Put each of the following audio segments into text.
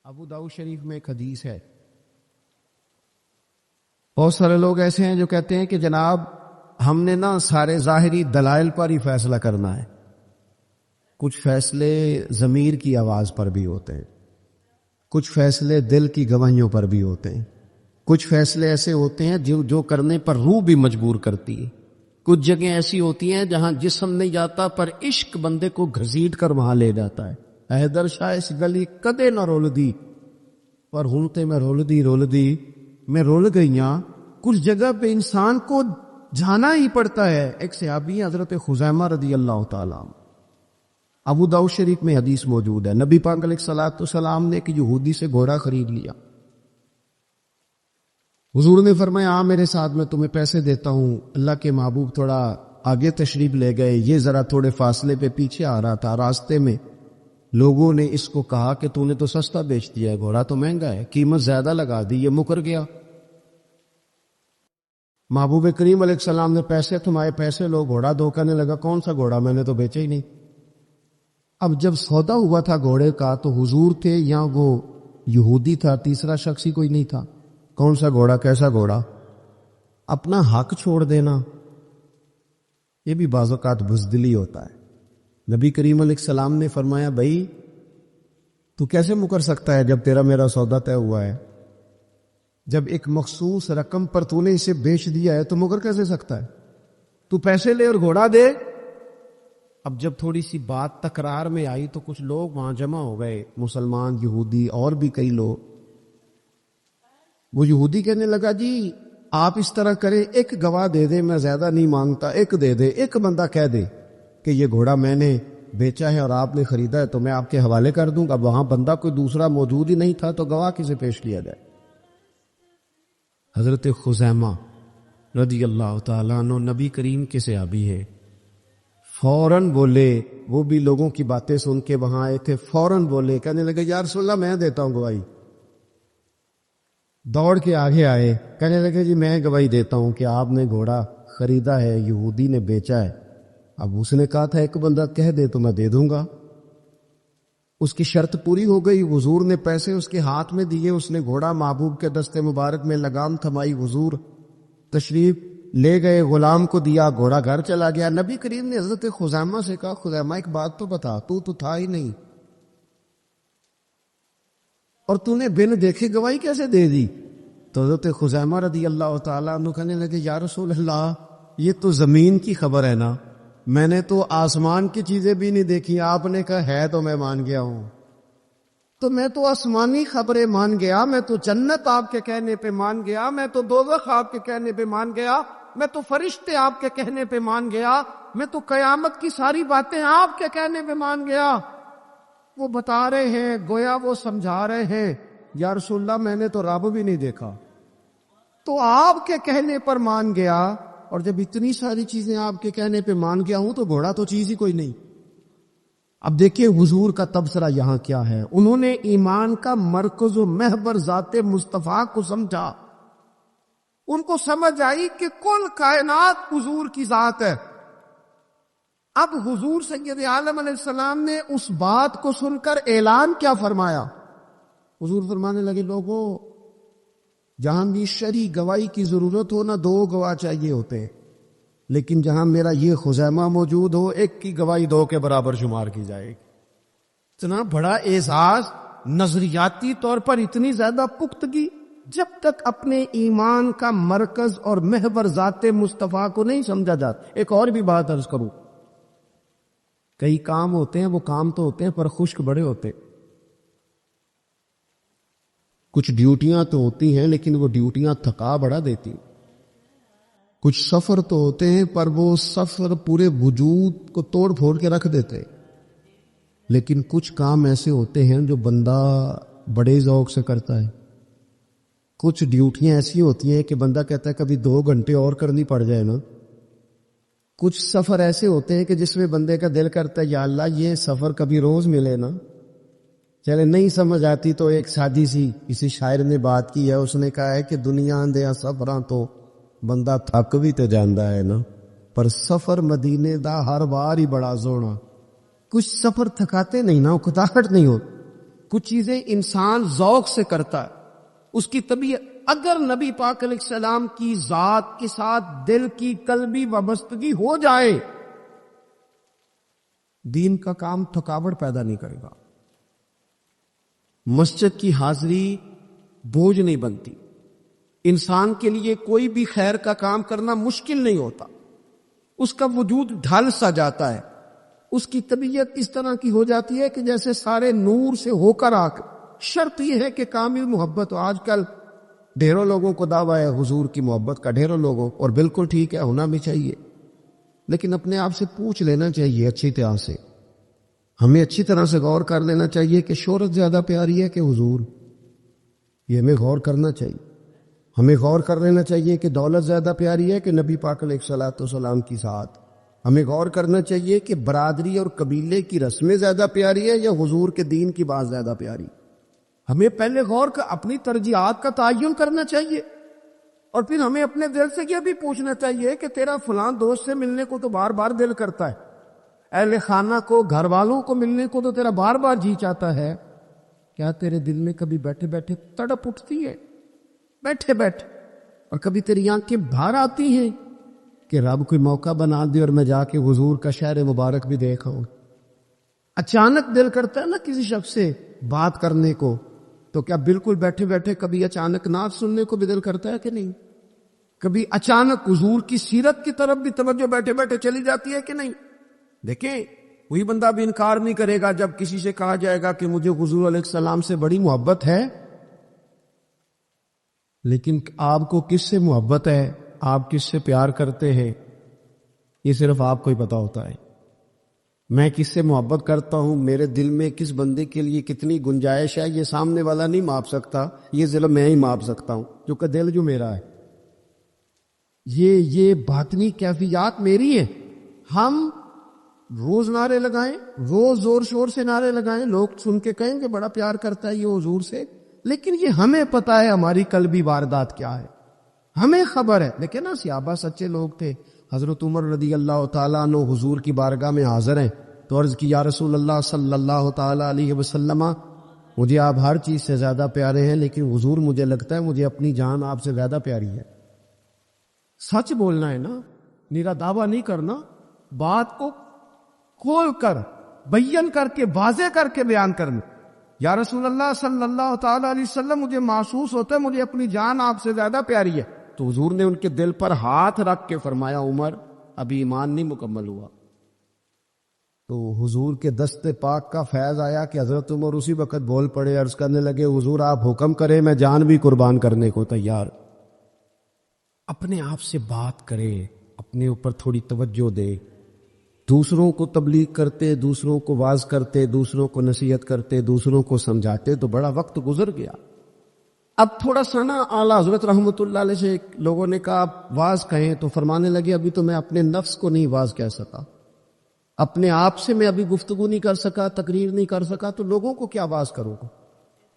ابو داؤد شریف میں ایک حدیث ہے. بہت سارے لوگ ایسے ہیں جو کہتے ہیں کہ جناب ہم نے نا سارے ظاہری دلائل پر ہی فیصلہ کرنا ہے. کچھ فیصلے ضمیر کی آواز پر بھی ہوتے ہیں، کچھ فیصلے دل کی گواہیوں پر بھی ہوتے ہیں، کچھ فیصلے ایسے ہوتے ہیں جو کرنے پر روح بھی مجبور کرتی ہے. کچھ جگہیں ایسی ہوتی ہیں جہاں جسم نہیں جاتا پر عشق بندے کو گھسیٹ کر وہاں لے جاتا ہے. حیدر شاہ اس گلی کدے نہ رول دی پر ہوں تے میں رول دی میں رول گئیاں. کچھ جگہ پہ انسان کو جانا ہی پڑتا ہے. ایک صحابی حضرت خزیمہ رضی اللہ تعالیٰ، ابو داؤد شریف میں حدیث موجود ہے. نبی پاک علیہ الصلوۃ والسلام نے ایک یہودی سے گھوڑا خرید لیا. حضور نے فرمایا آ میرے ساتھ، میں تمہیں پیسے دیتا ہوں. اللہ کے محبوب تھوڑا آگے تشریف لے گئے. یہ ذرا تھوڑے فاصلے پہ پیچھے آ رہا تھا. راستے میں لوگوں نے اس کو کہا کہ تو نے تو سستا بیچ دیا ہے، گھوڑا تو مہنگا ہے، قیمت زیادہ لگا دی. یہ مکر گیا. محبوب کریم علیہ السلام نے پیسے تمہارے پیسے لو. گھوڑا دو. کہنے لگا کون سا گھوڑا، میں نے تو بیچا ہی نہیں. اب جب سودا ہوا تھا گھوڑے کا تو حضور تھے یا وہ یہودی تھا، تیسرا شخص ہی کوئی نہیں تھا. کون سا گھوڑا، کیسا گھوڑا. اپنا حق چھوڑ دینا یہ بھی بعض اوقات بزدلی ہوتا ہے. نبی کریم علیہ السلام نے فرمایا بھائی تو کیسے مکر سکتا ہے جب تیرا میرا سودا طے ہوا ہے. جب ایک مخصوص رقم پر تو نے اسے بیچ دیا ہے تو مکر کیسے سکتا ہے. تو پیسے لے اور گھوڑا دے. اب جب تھوڑی سی بات تکرار میں آئی تو کچھ لوگ وہاں جمع ہو گئے، مسلمان، یہودی اور بھی کئی لوگ. وہ یہودی کہنے لگا جی آپ اس طرح کریں، ایک گواہ دے دے، میں زیادہ نہیں مانگتا، ایک دے دے. ایک بندہ کہہ دے کہ یہ گھوڑا میں نے بیچا ہے اور آپ نے خریدا ہے تو میں آپ کے حوالے کر دوں گا. اب وہاں بندہ کوئی دوسرا موجود ہی نہیں تھا تو گواہ کسے پیش کیا جائے. حضرت خزیمہ رضی اللہ تعالیٰ عنہ نبی کریم کے صحابی ہے. فوراً بولے، وہ بھی لوگوں کی باتیں سن کے وہاں آئے تھے. فوراً بولے، کہنے لگے یا رسول اللہ میں دیتا ہوں گواہی. دوڑ کے آگے آئے، کہنے لگے جی میں گواہی دیتا ہوں کہ آپ نے گھوڑا خریدا ہے، یہودی نے بیچا ہے. اب اس نے کہا تھا ایک بندہ کہہ دے تو میں دے دوں گا. اس کی شرط پوری ہو گئی. حضور نے پیسے اس کے ہاتھ میں دیے. اس نے گھوڑا محبوب کے دستے مبارک میں لگام تھمائی. حضور تشریف لے گئے، غلام کو دیا، گھوڑا گھر چلا گیا. نبی کریم نے حضرت خزیمہ سے کہا خزیمہ ایک بات تو بتا، تو تھا ہی نہیں اور تو نے بن دیکھے گواہی کیسے دے دی. تو حضرت خزیمہ رضی اللہ تعالیٰ عنہ کہنے لگے یا رسول اللہ یہ تو زمین کی خبر ہے نا، میں نے تو آسمان کی چیزیں بھی نہیں دیکھی. آپ نے کہا ہے تو میں مان گیا ہوں. تو میں تو آسمانی خبریں مان گیا، میں تو جنت آپ کے کہنے پہ مان گیا، میں تو دوزخ آپ کے کہنے پہ مان گیا، میں تو فرشتے آپ کے کہنے پہ مان گیا، میں تو قیامت کی ساری باتیں آپ کے کہنے پہ مان گیا. وہ بتا رہے ہیں، گویا وہ سمجھا رہے ہیں یا رسول اللہ میں نے تو رب بھی نہیں دیکھا، تو آپ کے کہنے پر مان گیا. اور جب اتنی ساری چیزیں آپ کے کہنے پہ مان گیا ہوں تو گھوڑا تو چیز ہی کوئی نہیں. اب دیکھیں حضور کا تبصرہ یہاں کیا ہے. انہوں نے ایمان کا مرکز و محور ذات مصطفیٰ کو سمجھا. ان کو سمجھ آئی کہ کل کائنات حضور کی ذات ہے. اب حضور سید عالم علیہ السلام نے اس بات کو سن کر اعلان کیا فرمایا. حضور فرمانے لگے لوگوں جہاں بھی شرعی گواہی کی ضرورت ہو نہ دو گواہ چاہیے ہوتے ہیں، لیکن جہاں میرا یہ خزیمہ موجود ہو ایک کی گواہی دو کے برابر شمار کی جائے گی. اتنا بڑا اعزاز، نظریاتی طور پر اتنی زیادہ پختگی. جب تک اپنے ایمان کا مرکز اور محور ذات مصطفیٰ کو نہیں سمجھا جاتا. ایک اور بھی بات عرض کروں، کئی کام ہوتے ہیں وہ کام تو ہوتے ہیں پر خشک بڑے ہوتے. کچھ ڈیوٹیاں تو ہوتی ہیں لیکن وہ ڈیوٹیاں تھکا بڑا دیتی. کچھ سفر تو ہوتے ہیں پر وہ سفر پورے وجود کو توڑ پھوڑ کے رکھ دیتے. لیکن کچھ کام ایسے ہوتے ہیں جو بندہ بڑے ذوق سے کرتا ہے. کچھ ڈیوٹیاں ایسی ہوتی ہیں کہ بندہ کہتا ہے کبھی 2 گھنٹے اور کرنی پڑ جائے نا. کچھ سفر ایسے ہوتے ہیں کہ جس میں بندے کا دل کرتا ہے یا اللہ یہ سفر کبھی روز ملے نا. چلے نہیں سمجھ آتی تو ایک سادی سی کسی شاعر نے بات کی ہے. اس نے کہا ہے کہ دنیا دیا سفراں تو بندہ تھک بھی تے جاندا ہے نا، پر سفر مدینے دا ہر بار ہی بڑا سونا. کچھ سفر تھکاتے نہیں نا، اکتاہٹ نہیں ہو. کچھ چیزیں انسان ذوق سے کرتا ہے، اس کی طبیعت. اگر نبی پاک علیہ السلام کی ذات کے ساتھ دل کی قلبی وابستگی ہو جائے، دین کا کام تھکاوٹ پیدا نہیں کرے گا. مسجد کی حاضری بوجھ نہیں بنتی. انسان کے لیے کوئی بھی خیر کا کام کرنا مشکل نہیں ہوتا، اس کا وجود ڈھل سا جاتا ہے. اس کی طبیعت اس طرح کی ہو جاتی ہے کہ جیسے سارے نور سے ہو کر آ کر. شرط یہ ہے کہ کامل محبت ہو. آج کل ڈھیروں لوگوں کو دعویٰ ہے حضور کی محبت کا، ڈھیروں لوگوں، اور بالکل ٹھیک ہے، ہونا بھی چاہیے، لیکن اپنے آپ سے پوچھ لینا چاہیے اچھی طرح سے. ہمیں اچھی طرح سے غور کر لینا چاہیے کہ شہرت زیادہ پیاری ہے کہ حضور. یہ ہمیں غور کرنا چاہیے. ہمیں غور کر لینا چاہیے کہ دولت زیادہ پیاری ہے کہ نبی پاک علیہ الصلوۃ والسلام کی ساتھ. ہمیں غور کرنا چاہیے کہ برادری اور قبیلے کی رسمیں زیادہ پیاری ہے یا حضور کے دین کی بات زیادہ پیاری. ہمیں پہلے غور کر اپنی ترجیحات کا تعین کرنا چاہیے، اور پھر ہمیں اپنے دل سے یہ بھی پوچھنا چاہیے کہ تیرا فلاں دوست سے ملنے کو تو بار بار دل کرتا ہے، اہل خانہ کو، گھر والوں کو ملنے کو تو تیرا بار بار جی چاہتا ہے، کیا تیرے دل میں کبھی بیٹھے بیٹھے تڑپ اٹھتی ہے؟ بیٹھے بیٹھے، اور کبھی تیری آنکھیں باہر آتی ہیں کہ رب کوئی موقع بنا دے اور میں جا کے حضور کا شہر مبارک بھی دیکھا ہوں. اچانک دل کرتا ہے نا کسی شخص سے بات کرنے کو، تو کیا بالکل بیٹھے بیٹھے کبھی اچانک نعت سننے کو بھی دل کرتا ہے کہ نہیں؟ کبھی اچانک حضور کی سیرت کی طرف بھی توجہ بیٹھے بیٹھے چلی جاتی ہے کہ نہیں؟ دیکھیں، وہی بندہ بھی انکار نہیں کرے گا جب کسی سے کہا جائے گا کہ مجھے حضور علیہ السلام سے بڑی محبت ہے. لیکن آپ کو کس سے محبت ہے، آپ کس سے پیار کرتے ہیں، یہ صرف آپ کو ہی پتا ہوتا ہے. میں کس سے محبت کرتا ہوں، میرے دل میں کس بندے کے لیے کتنی گنجائش ہے، یہ سامنے والا نہیں ماپ سکتا، یہ ضلع میں ہی ماپ سکتا ہوں، جو کہ دل جو میرا ہے. یہ باطنی کیفیات میری ہیں. ہم روز نعرے لگائیں، روز زور شور سے نعرے لگائیں، لوگ سن کے کہیں کہ بڑا پیار کرتا ہے یہ حضور سے، لیکن یہ ہمیں پتا ہے ہماری قلبی واردات کیا ہے، ہمیں خبر ہے. لیکن نا صحابہ سچے لوگ تھے. حضرت عمر رضی اللہ تعالیٰ عنہ حضور کی بارگاہ میں حاضر ہیں تو عرض کی، یا رسول اللہ صلی اللہ تعالیٰ علیہ وسلم، مجھے آپ ہر چیز سے زیادہ پیارے ہیں، لیکن حضور مجھے لگتا ہے مجھے اپنی جان آپ سے زیادہ پیاری ہے. سچ بولنا ہے نا، میرا دعویٰ نہیں کرنا، بات کو کھول کر بیان کر کے واضح کر کے بیان کرنا. یا رسول اللہ صلی اللہ تعالیٰ علیہ وسلم، مجھے محسوس ہوتا ہے مجھے اپنی جان آپ سے زیادہ پیاری ہے. تو حضور نے ان کے دل پر ہاتھ رکھ کے فرمایا، عمر ابھی ایمان نہیں مکمل ہوا. تو حضور کے دست پاک کا فیض آیا کہ حضرت عمر اسی وقت بول پڑے، عرض کرنے لگے، حضور آپ حکم کریں، میں جان بھی قربان کرنے کو تیار. اپنے آپ سے بات کرے، اپنے اوپر تھوڑی توجہ دے. دوسروں کو تبلیغ کرتے، دوسروں کو واعظ کرتے، دوسروں کو نصیحت کرتے، دوسروں کو سمجھاتے تو بڑا وقت گزر گیا. اب تھوڑا سا نا اعلیٰ حضرت رحمۃ اللہ علیہ سے لوگوں نے کہا آپ واعظ کہیں، تو فرمانے لگے ابھی تو میں اپنے نفس کو نہیں واعظ کہہ سکا، اپنے آپ سے میں ابھی گفتگو نہیں کر سکا، تقریر نہیں کر سکا، تو لوگوں کو کیا واعظ کروں گا.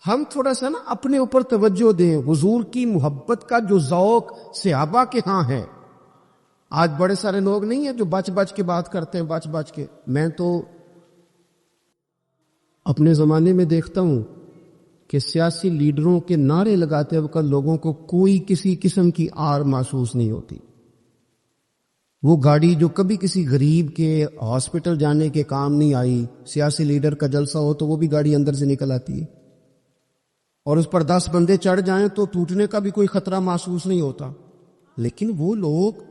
ہم تھوڑا سا نا اپنے اوپر توجہ دیں. حضور کی محبت کا جو ذوق صحابہ کے ہاں ہے، آج بڑے سارے لوگ نہیں ہیں جو بچ بچ کے بات کرتے ہیں، بچ بچ کے. میں تو اپنے زمانے میں دیکھتا ہوں کہ سیاسی لیڈروں کے نعرے لگاتے وقت لوگوں کو کوئی کسی قسم کی آر محسوس نہیں ہوتی. وہ گاڑی جو کبھی کسی غریب کے ہاسپٹل جانے کے کام نہیں آئی، سیاسی لیڈر کا جلسہ ہو تو وہ بھی گاڑی اندر سے نکل آتی ہے، اور اس پر 10 بندے چڑھ جائیں تو ٹوٹنے کا بھی کوئی خطرہ محسوس نہیں ہوتا. لیکن وہ لوگ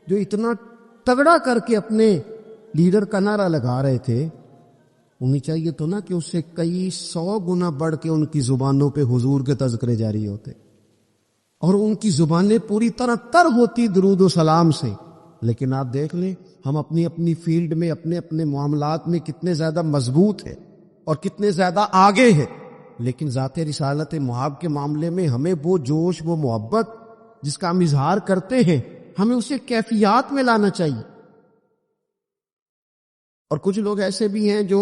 جو اتنا تگڑا کر کے اپنے لیڈر کا نعرہ لگا رہے تھے، انہیں چاہیے تو نا کہ اس سے کئی 100 گنا بڑھ کے ان کی زبانوں پہ حضور کے تذکرے جاری ہوتے، اور ان کی زبانیں پوری طرح تر ہوتی درود و سلام سے. لیکن آپ دیکھ لیں ہم اپنی اپنی فیلڈ میں، اپنے اپنے معاملات میں کتنے زیادہ مضبوط ہیں اور کتنے زیادہ آگے ہیں، لیکن ذات رسالت محب کے معاملے میں ہمیں وہ جوش، وہ محبت جس کا ہم اظہار کرتے ہیں، ہمیں اسے کیفیات میں لانا چاہیے. اور کچھ لوگ ایسے بھی ہیں جو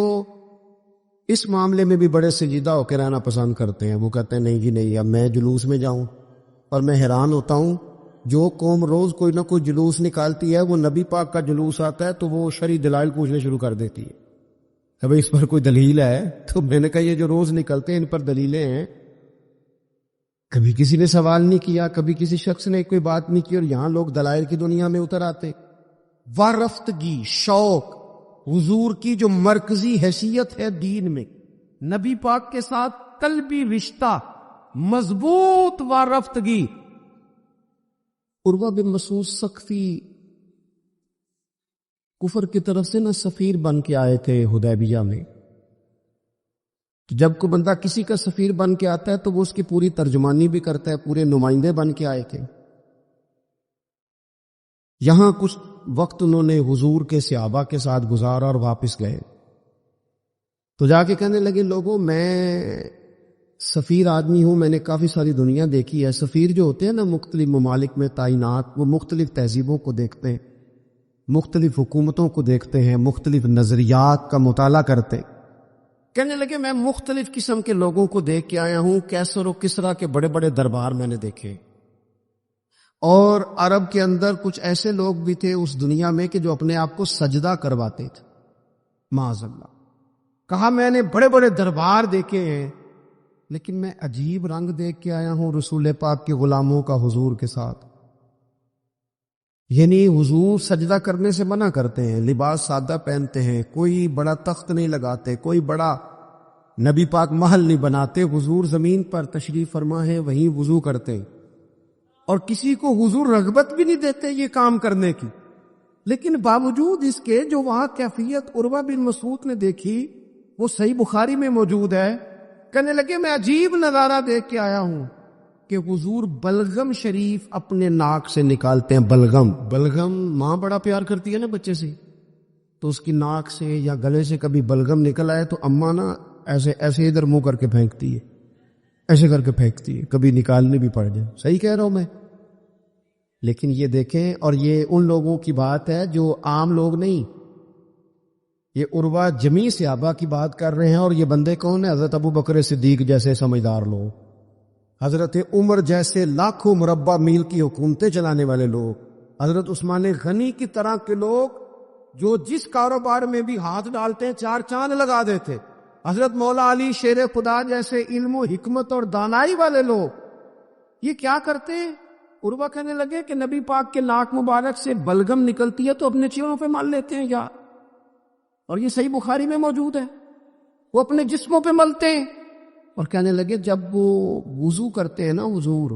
اس معاملے میں بھی بڑے سنجیدہ ہو کے رہنا پسند کرتے ہیں. وہ کہتے ہیں نہیں جی نہیں، اب میں جلوس میں جاؤں. اور میں حیران ہوتا ہوں، جو قوم روز کوئی نہ کوئی جلوس نکالتی ہے، وہ نبی پاک کا جلوس آتا ہے تو وہ شرعی دلائل پوچھنے شروع کر دیتی ہے. کہ بھئی اس پر کوئی دلیل ہے؟ تو میں نے کہا یہ جو روز نکلتے ہیں ان پر دلیلیں ہیں. کبھی کسی نے سوال نہیں کیا، کبھی کسی شخص نے کوئی بات نہیں کی، اور یہاں لوگ دلائل کی دنیا میں اتر آتے. وارفتگی، شوق، حضور کی جو مرکزی حیثیت ہے دین میں، نبی پاک کے ساتھ قلبی رشتہ، مضبوط وارفتگی. عروہ بن مسعود ثقفی کفر کی طرف سے سفیر بن کے آئے تھے حدیبیہ میں. جب کوئی بندہ کسی کا سفیر بن کے آتا ہے تو وہ اس کی پوری ترجمانی بھی کرتا ہے، پورے نمائندے بن کے آئے تھے. یہاں کچھ وقت انہوں نے حضور کے صحابہ کے ساتھ گزارا اور واپس گئے. تو جا کے کہنے لگے لوگوں میں سفیر آدمی ہوں، میں نے کافی ساری دنیا دیکھی ہے. سفیر جو ہوتے ہیں نا مختلف ممالک میں تعینات، وہ مختلف تہذیبوں کو دیکھتے ہیں، مختلف حکومتوں کو دیکھتے ہیں، مختلف نظریات کا مطالعہ کرتے. کہنے لگے میں مختلف قسم کے لوگوں کو دیکھ کے آیا ہوں، کیسر و کسریٰ کے بڑے بڑے دربار میں نے دیکھے، اور عرب کے اندر کچھ ایسے لوگ بھی تھے اس دنیا میں کہ جو اپنے آپ کو سجدہ کرواتے تھے. معاذ اللہ. کہا میں نے بڑے بڑے دربار دیکھے ہیں، لیکن میں عجیب رنگ دیکھ کے آیا ہوں رسول پاک کے غلاموں کا حضور کے ساتھ. یعنی حضور سجدہ کرنے سے منع کرتے ہیں، لباس سادہ پہنتے ہیں، کوئی بڑا تخت نہیں لگاتے، کوئی بڑا نبی پاک محل نہیں بناتے. حضور زمین پر تشریف فرما ہے، وہیں وضو کرتے ہیں، اور کسی کو حضور رغبت بھی نہیں دیتے یہ کام کرنے کی. لیکن باوجود اس کے جو وہاں کیفیت عروہ بن مسعود نے دیکھی وہ صحیح بخاری میں موجود ہے. کہنے لگے میں عجیب نظارہ دیکھ کے آیا ہوں کہ حضور بلغم شریف اپنے ناک سے نکالتے ہیں. بلغم ماں بڑا پیار کرتی ہے نا بچے سے، تو اس کی ناک سے یا گلے سے کبھی بلغم نکل آئے تو اماں نا ایسے ادھر منہ کر کے پھینکتی ہے، ایسے کر کے پھینکتی ہے، کبھی نکالنے بھی پڑ جائے. صحیح کہہ رہا ہوں میں؟ لیکن یہ دیکھیں، اور یہ ان لوگوں کی بات ہے جو عام لوگ نہیں، یہ عروہ جمیع صحابہ کی بات کر رہے ہیں. اور یہ بندے کون ہیں؟ حضرت ابو بکر صدیق جیسے سمجھدار لوگ، حضرت عمر جیسے لاکھوں مربع میل کی حکومتیں چلانے والے لوگ، حضرت عثمان غنی کی طرح کے لوگ جو جس کاروبار میں بھی ہاتھ ڈالتے ہیں 4 چاند لگا دیتے، حضرت مولا علی شیر خدا جیسے علم و حکمت اور دانائی والے لوگ. یہ کیا کرتے ہیں؟ عروہ کہنے لگے کہ نبی پاک کے ناک مبارک سے بلغم نکلتی ہے تو اپنے چہروں پہ مل لیتے ہیں یار، اور یہ صحیح بخاری میں موجود ہے، وہ اپنے جسموں پہ ملتے ہیں. اور کہنے لگے جب وہ وضو کرتے ہیں نا حضور،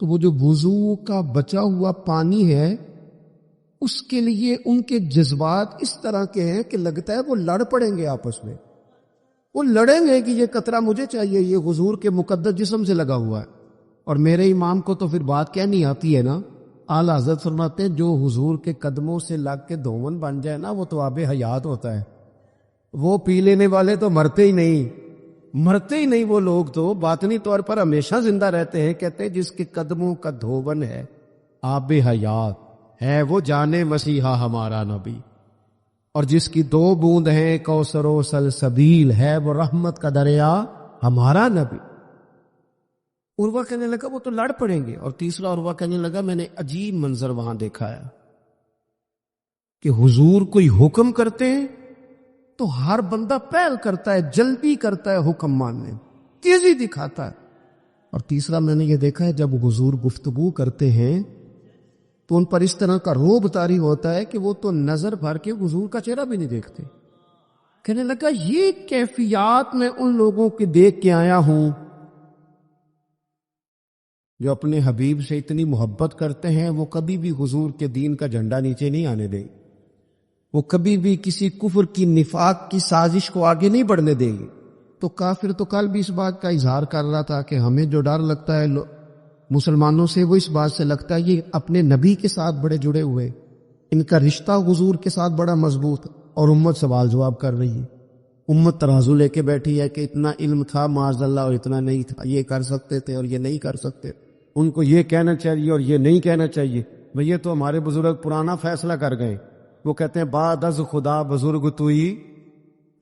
تو وہ جو وضو کا بچا ہوا پانی ہے اس کے لیے ان کے جذبات اس طرح کے ہیں کہ لگتا ہے وہ لڑ پڑیں گے آپس میں. وہ لڑیں گے کہ یہ قطرہ مجھے چاہیے، یہ حضور کے مقدس جسم سے لگا ہوا ہے. اور میرے امام کو تو پھر بات کہنی آتی ہے نا. اعلیٰ حضرت فرماتے ہیں جو حضور کے قدموں سے لگ کے دھون بن جائے نا وہ تو آب حیات ہوتا ہے. وہ پی لینے والے تو مرتے ہی نہیں وہ لوگ تو باطنی طور پر ہمیشہ زندہ رہتے ہیں. کہتے ہیں جس کے قدموں کا دھون ہے آب حیات ہے، وہ جانے مسیحا ہمارا نبی. اور جس کی 2 بوند ہیں کوثر و سلسبیل ہے، وہ رحمت کا دریا ہمارا نبی. عروہ کہنے لگا وہ تو لڑ پڑیں گے. اور تیسرا عروہ کہنے لگا میں نے عجیب منظر وہاں دیکھا ہے کہ حضور کوئی حکم کرتے ہیں تو ہر بندہ پہل کرتا ہے، جلدی کرتا ہے حکم ماننے، تیزی دکھاتا ہے. اور تیسرا میں نے یہ دیکھا ہے جب حضور گفتگو کرتے ہیں تو ان پر اس طرح کا روب طاری ہوتا ہے کہ وہ تو نظر بھر کے حضور کا چہرہ بھی نہیں دیکھتے. کہنے لگا یہ کیفیات میں ان لوگوں کے دیکھ کے آیا ہوں جو اپنے حبیب سے اتنی محبت کرتے ہیں. وہ کبھی بھی حضور کے دین کا جھنڈا نیچے نہیں آنے دیں، وہ کبھی بھی کسی کفر کی نفاق کی سازش کو آگے نہیں بڑھنے دیں گے. تو کافر تو کل بھی اس بات کا اظہار کر رہا تھا کہ ہمیں جو ڈر لگتا ہے مسلمانوں سے وہ اس بات سے لگتا ہے یہ اپنے نبی کے ساتھ بڑے جڑے ہوئے، ان کا رشتہ حضور کے ساتھ بڑا مضبوط. اور امت سوال جواب کر رہی ہے، امت ترازو لے کے بیٹھی ہے کہ اتنا علم تھا معاذ اللہ اور اتنا نہیں تھا، یہ کر سکتے تھے اور یہ نہیں کر سکتے، ان کو یہ کہنا چاہیے اور یہ نہیں کہنا چاہیے. بھئی یہ تو ہمارے بزرگ پرانا فیصلہ کر گئے. وہ کہتے ہیں بعد از خدا بزرگ توئی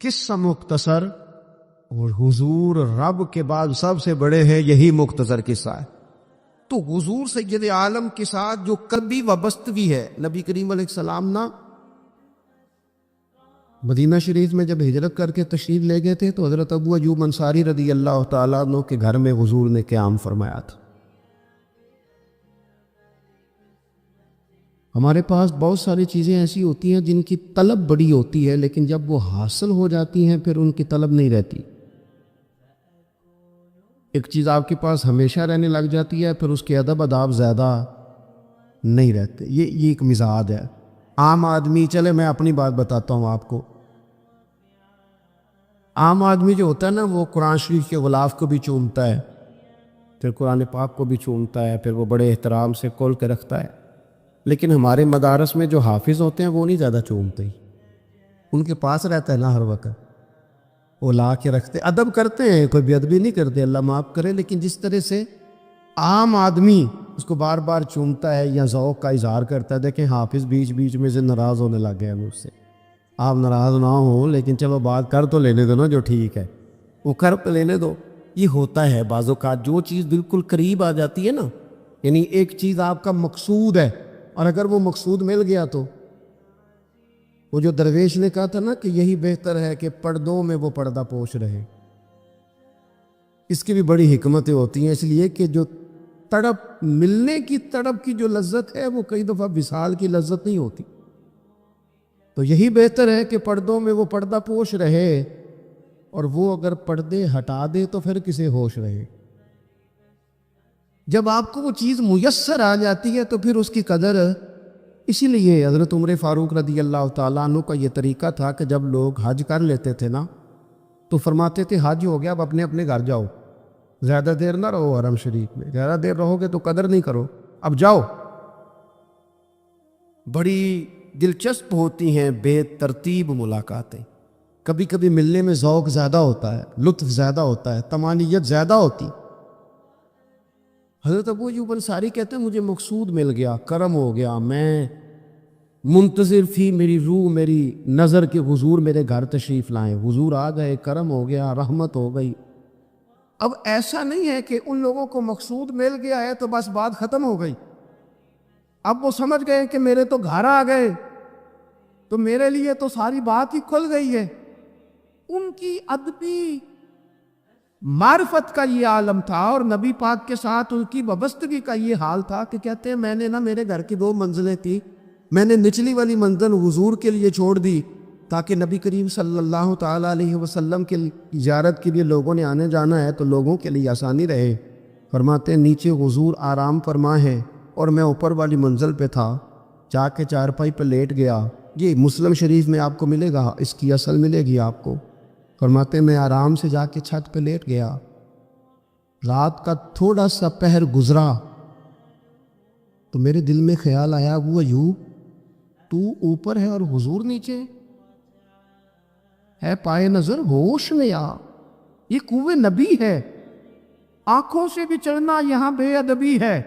قصہ مختصر، اور حضور رب کے بعد سب سے بڑے ہیں، یہی مختصر قصہ ہے. تو حضور سید عالم کے ساتھ جو کبھی وابستگی ہے، نبی کریم علیہ السلام نا مدینہ شریف میں جب ہجرت کر کے تشریف لے گئے تھے تو حضرت ابو ایوب انصاری رضی اللہ تعالیٰ عنہ کے گھر میں حضور نے قیام فرمایا تھا۔ ہمارے پاس بہت ساری چیزیں ایسی ہوتی ہیں جن کی طلب بڑی ہوتی ہے، لیکن جب وہ حاصل ہو جاتی ہیں پھر ان کی طلب نہیں رہتی۔ ایک چیز آپ کے پاس ہمیشہ رہنے لگ جاتی ہے، پھر اس کے ادب آداب زیادہ نہیں رہتے۔ یہ ایک مزاج ہے عام آدمی۔ چلے میں اپنی بات بتاتا ہوں آپ کو۔ عام آدمی جو ہوتا ہے نا، وہ قرآن شریف کے غلاف کو بھی چومتا ہے، پھر قرآن پاک کو بھی چومتا ہے، پھر وہ بڑے احترام سے کھول کے رکھتا ہے۔ لیکن ہمارے مدارس میں جو حافظ ہوتے ہیں وہ نہیں زیادہ چومتے، ان کے پاس رہتا ہے نا ہر وقت، وہ لا کے رکھتے، ادب کرتے ہیں، کوئی بے ادبی نہیں کرتے، اللہ معاف کرے۔ لیکن جس طرح سے عام آدمی اس کو بار بار چومتا ہے یا ذوق کا اظہار کرتا ہے، دیکھیں حافظ بیچ بیچ میں سے ناراض ہونے لگ گیا مجھ سے۔ آپ ناراض نہ ہوں، لیکن چلو بات کر تو لینے دو نا، جو ٹھیک ہے وہ کر تو لینے دو۔ یہ ہوتا ہے بعض اوقات، جو چیز بالکل قریب آ جاتی ہے نا، یعنی ایک چیز آپ کا مقصود ہے اور اگر وہ مقصود مل گیا تو وہ جو درویش نے کہا تھا نا کہ یہی بہتر ہے کہ پردوں میں وہ پردہ پوش رہے، اس کی بھی بڑی حکمتیں ہوتی ہیں، اس لیے کہ جو تڑپ، ملنے کی تڑپ کی جو لذت ہے وہ کئی دفعہ وصال کی لذت نہیں ہوتی، تو یہی بہتر ہے کہ پردوں میں وہ پردہ پوش رہے، اور وہ اگر پردے ہٹا دے تو پھر کسے ہوش رہے۔ جب آپ کو وہ چیز میسر آ جاتی ہے تو پھر اس کی قدر، اسی لیے حضرت عمر فاروق رضی اللہ تعالیٰ عنہ کا یہ طریقہ تھا کہ جب لوگ حج کر لیتے تھے نا تو فرماتے تھے حج ہو گیا، اب اپنے اپنے گھر جاؤ، زیادہ دیر نہ رہو حرم شریف میں، زیادہ دیر رہو گے تو قدر نہیں کرو، اب جاؤ۔ بڑی دلچسپ ہوتی ہیں بے ترتیب ملاقاتیں، کبھی کبھی ملنے میں ذوق زیادہ ہوتا ہے، لطف زیادہ ہوتا ہے، طمانینت زیادہ ہوتی۔ حضرت ابو ایوب انصاری کہتے ہیں مجھے مقصود مل گیا، کرم ہو گیا، میں منتظر تھی، میری روح، میری نظر کے حضور میرے گھر تشریف لائیں، حضور آ گئے، کرم ہو گیا، رحمت ہو گئی۔ اب ایسا نہیں ہے کہ ان لوگوں کو مقصود مل گیا ہے تو بس بات ختم ہو گئی، اب وہ سمجھ گئے کہ میرے تو گھر آ گئے تو میرے لیے تو ساری بات ہی کھل گئی ہے۔ ان کی ادبی معرفت کا یہ عالم تھا، اور نبی پاک کے ساتھ ان کی وابستگی کا یہ حال تھا کہ کہتے ہیں میں نے نا، میرے گھر کی 2 منزلیں تھیں، میں نے نچلی والی منزل حضور کے لیے چھوڑ دی تاکہ نبی کریم صلی اللہ تعالیٰ علیہ وسلم کے زیارت کے لیے لوگوں نے آنے جانا ہے تو لوگوں کے لیے آسانی رہے۔ فرماتے ہیں نیچے حضور آرام فرما ہے اور میں اوپر والی منزل پہ تھا، جا کے چارپائی پہ لیٹ گیا۔ یہ مسلم شریف میں آپ کو ملے گا، اس کی اصل ملے گی آپ کو۔ فرماتے ہیں میں آرام سے جا کے چھت پہ لیٹ گیا، رات کا تھوڑا سا پہر گزرا تو میرے دل میں خیال آیا، وہ ایوب تو اوپر ہے اور حضور نیچے ہے، پائے نظر ہوش میں آ، یہ کوہ نبی ہے، آنکھوں سے بھی چلنا یہاں بے ادبی ہے۔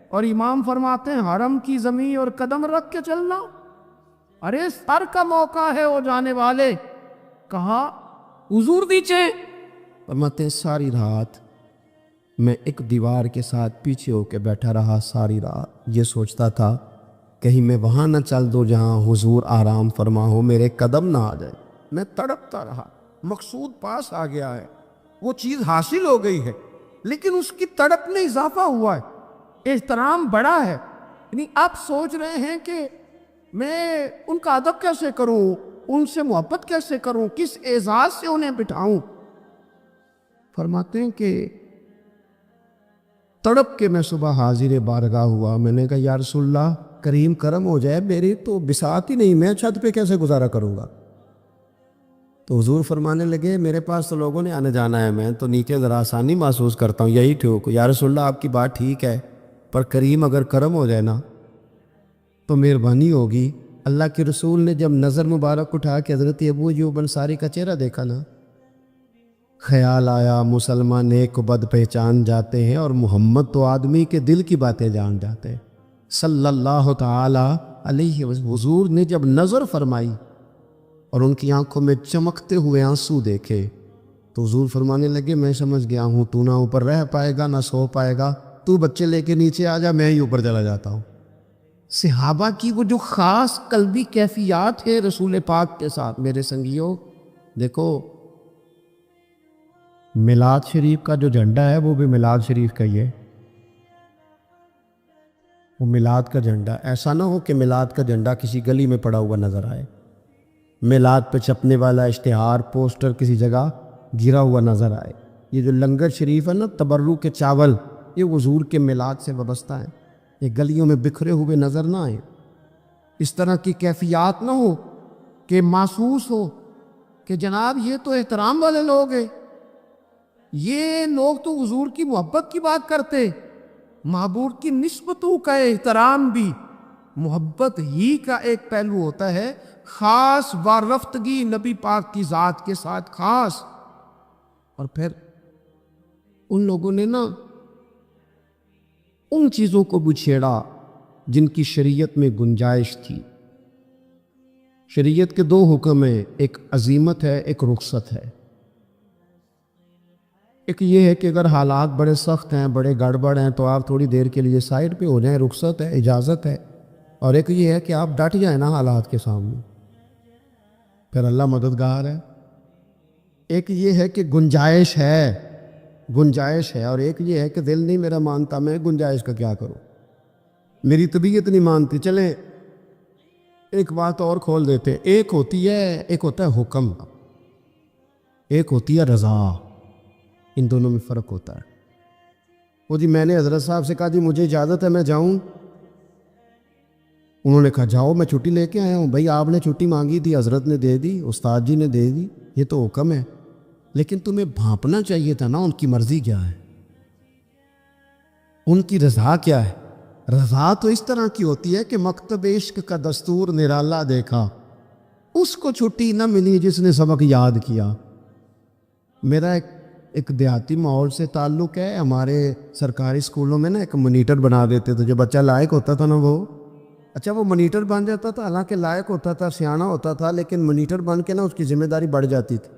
اور امام فرماتے ہیں حرم کی زمین اور قدم رکھ کے چلنا، ارے سر کا موقع ہے وہ جانے والے، کہا حضور نیچے۔ فرماتے ہیں ساری رات میں ایک دیوار کے ساتھ پیچھے ہو کے بیٹھا رہا، ساری رات یہ سوچتا تھا کہیں میں وہاں نہ چل دو جہاں حضور آرام فرما ہو، میرے قدم نہ آ جائے۔ میں تڑپتا رہا، مقصود پاس آ گیا ہے، وہ چیز حاصل ہو گئی ہے، لیکن اس کی تڑپ میں اضافہ ہوا ہے، احترام بڑا ہے۔ یعنی آپ سوچ رہے ہیں کہ میں ان کا ادب کیسے کروں، ان سے محبت کیسے کروں، کس اعزاز سے انہیں بٹھاؤں۔ فرماتے ہیں کہ تڑپ کے میں صبح حاضر بارگاہ ہوا، میں نے کہا یا رسول اللہ کریم کرم ہو جائے، میری تو بساط ہی نہیں، میں چھت پہ کیسے گزارا کروں گا۔ تو حضور فرمانے لگے میرے پاس تو لوگوں نے آنے جانا ہے، میں تو نیچے ذرا آسانی محسوس کرتا ہوں، یہی ٹھیک۔ یا رسول اللہ آپ کی بات ٹھیک ہے، پر کریم اگر کرم ہو جائے نا تو مہربانی ہوگی۔ اللہ کے رسول نے جب نظر مبارک اٹھا کے حضرت ابو ایوب انصاری کا چہرہ دیکھا نا، خیال آیا مسلمان نیک و بد پہچان جاتے ہیں اور محمد تو آدمی کے دل کی باتیں جان جاتے ہیں صلی اللہ تعالی علیہ وسلم۔ حضور نے جب نظر فرمائی اور ان کی آنکھوں میں چمکتے ہوئے آنسو دیکھے تو حضور فرمانے لگے میں سمجھ گیا ہوں تو نہ اوپر رہ پائے گا نہ سو پائے گا، تو بچے لے کے نیچے آ جا، میں ہی اوپر چلا جاتا ہوں۔ صحابہ کی وہ جو خاص قلبی کیفیات ہے رسول پاک کے ساتھ، میرے سنگیوں دیکھو، میلاد شریف کا جو جھنڈا ہے وہ بھی میلاد شریف کا ہی ہے، وہ میلاد کا جھنڈا۔ ایسا نہ ہو کہ میلاد کا جھنڈا کسی گلی میں پڑا ہوا نظر آئے، میلاد پہ چھپنے والا اشتہار پوسٹر کسی جگہ گرا ہوا نظر آئے۔ یہ جو لنگر شریف ہے نا، تبرک کے چاول، یہ حضور کے میلاد سے وابستہ ہیں، یہ گلیوں میں بکھرے ہوئے نظر نہ آئیں۔ اس طرح کی کیفیات نہ ہو کہ محسوس ہو کہ جناب یہ تو احترام والے لوگ ہیں، یہ لوگ تو حضور کی محبت کی بات کرتے۔ محبوب کی نسبتوں کا احترام بھی محبت ہی کا ایک پہلو ہوتا ہے، خاص وارفتگی نبی پاک کی ذات کے ساتھ خاص۔ اور پھر ان لوگوں نے نا ان چیزوں کو بھی چھیڑا جن کی شریعت میں گنجائش تھی۔ شریعت کے دو حکم ہیں، ایک عزیمت ہے، ایک رخصت ہے۔ ایک یہ ہے کہ اگر حالات بڑے سخت ہیں، بڑے گڑبڑ ہیں، تو آپ تھوڑی دیر کے لیے سائڈ پہ ہو جائیں، رخصت ہے، اجازت ہے۔ اور ایک یہ ہے کہ آپ ڈٹ جائیں نا حالات کے سامنے، پھر اللہ مددگار ہے۔ ایک یہ ہے کہ گنجائش ہے، اور ایک یہ ہے کہ دل نہیں میرا مانتا، میں گنجائش کا کیا کروں، میری طبیعت نہیں مانتی۔ چلیں ایک بات اور کھول دیتے، ایک ہوتا ہے حکم، ایک ہوتی ہے رضا۔ ان دونوں میں فرق ہوتا ہے۔ وہ جی میں نے حضرت صاحب سے کہا جی مجھے اجازت ہے میں جاؤں، انہوں نے کہا جاؤ، میں چھٹی لے کے آیا ہوں۔ بھائی آپ نے چھٹی مانگی تھی، حضرت نے دے دی، استاد جی نے دے دی، یہ تو حکم ہے، لیکن تمہیں بھانپنا چاہیے تھا نا ان کی مرضی کیا ہے، ان کی رضا کیا ہے۔ رضا تو اس طرح کی ہوتی ہے کہ مکتب عشق کا دستور نرالا دیکھا، اس کو چھٹی نہ ملی جس نے سبق یاد کیا۔ میرا ایک دیہاتی ماحول سے تعلق ہے۔ ہمارے سرکاری اسکولوں میں نا ایک مانیٹر بنا دیتے تھے، جو بچہ لائق ہوتا تھا نا وہ مانیٹر بن جاتا تھا، حالانکہ لائق ہوتا تھا، سیاںا ہوتا تھا، لیکن مانیٹر بن کے نا اس کی ذمہ داری بڑھ جاتی تھی،